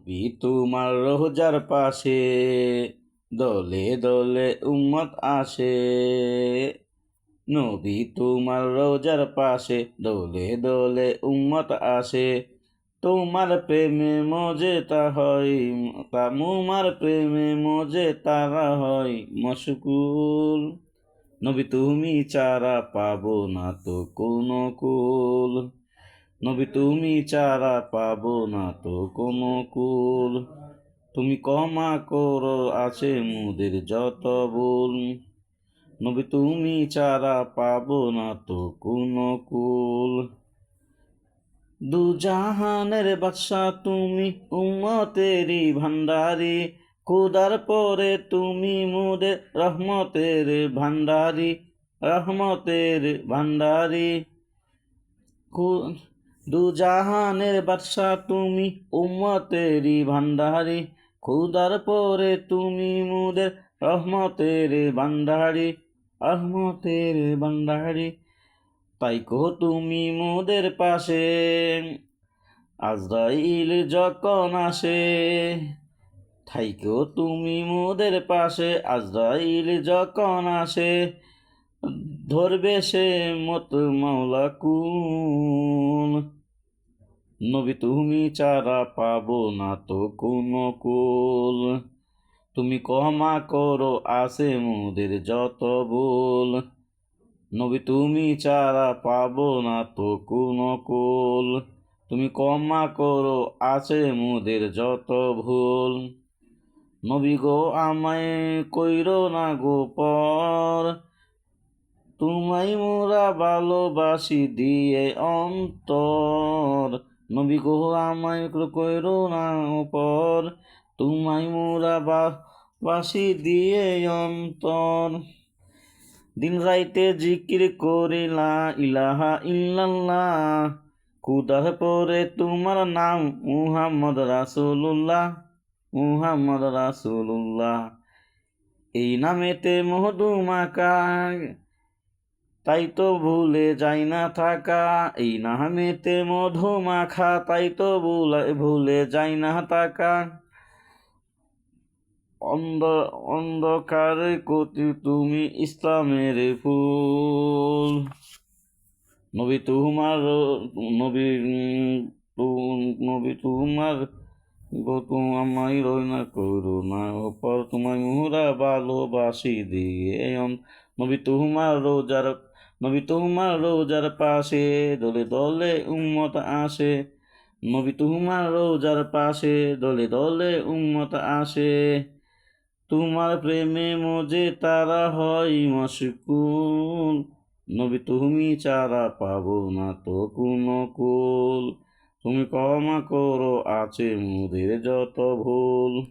নবী তোমার রোজার পাশে দলে দলে উম্মত আসে। নবী তোমার রোজার পাশে দলে দলে উম্মত আসে। তোমার প্রেমে মজে তা হয় তোমার প্রেমে মজে তারা হয় মশগুল। নবী তুমি ছাড়া পাবো না তো কোনো কুল। নবী তুমি ছাড়া পাবো না তো কোনো কুল। তুমি ক্ষমা করো আছে মুদের যত ভুল। নবী তুমি ছাড়া পাবো না তো কোনো কুল। দু জাহানের বাদশা তুমি উম্মতেরই ভান্ডারি। খোদার পরে তুমি মুদের রহমতের ভান্ডারি। রহমতের ভান্ডারি দু জাহানের বাদশা তুমি উম্মতেরই ভান্ডারি। খোদার পরে তুমি মুদের রহমতের ভান্ডারি। রহমতের ভান্ডারি তাই কো তুমি মোদের পাশে আজরাইল যখন আসে। থাইকো তুমি মোদের পাশে আজরাইল যখন আসে। ধরবে সে মত মাওলা কুল। নবী তুমি ছাড়া পাবো না তো কোনো কুল। তুমি ক্ষমা করো আছে মোদের যত ভুল। নবী তুমি ছাড়া পাবো না তো কোনো কুল। তুমি ক্ষমা করো আছে মোদের যত ভুল। নবী গো আমায় কইরো না গো পর। তোমায় মোরা ভালোবাসি দিয়ে অন্তর। নবী গো আমায় কইরো না পর। তোমায় মোরা ভালোবাসি দিয়ে অন্তর। দিন রাইতে জিকির করি লা ইলাহা ইল্লাল্লাহ। খোদার পরে তোমার নাম মুহাম্মদ রাসূলুল্লাহ। মুহাম্মদ রাসূলুল্লাহ এই নামেতে মধু মাখা তাই তো ভুলে যাই না থাকা। এই নামেতে মধু মাখা তাই তো ভুলে যাই না থাকা। অন্ধকার কতি তুমি ইসলামের ফুল। নবী তোমার নবী নবী তোমার গো আমায় রই না করো না পর তোমায় মোরা ভালোবাসি দিয়ে নবী তোমার রোজার পাশে দলে দলে উম্মত আসে। নবী তোমার রোজার পাশে দলে দলে উম্মত আসে। তোমার প্রেমে মজে তারা হয় মশগুল। নবী তুমি ছাড়া পাবো না তো কোনো কুল। তুমি ক্ষমা করো আছে মোদের যত ভুল।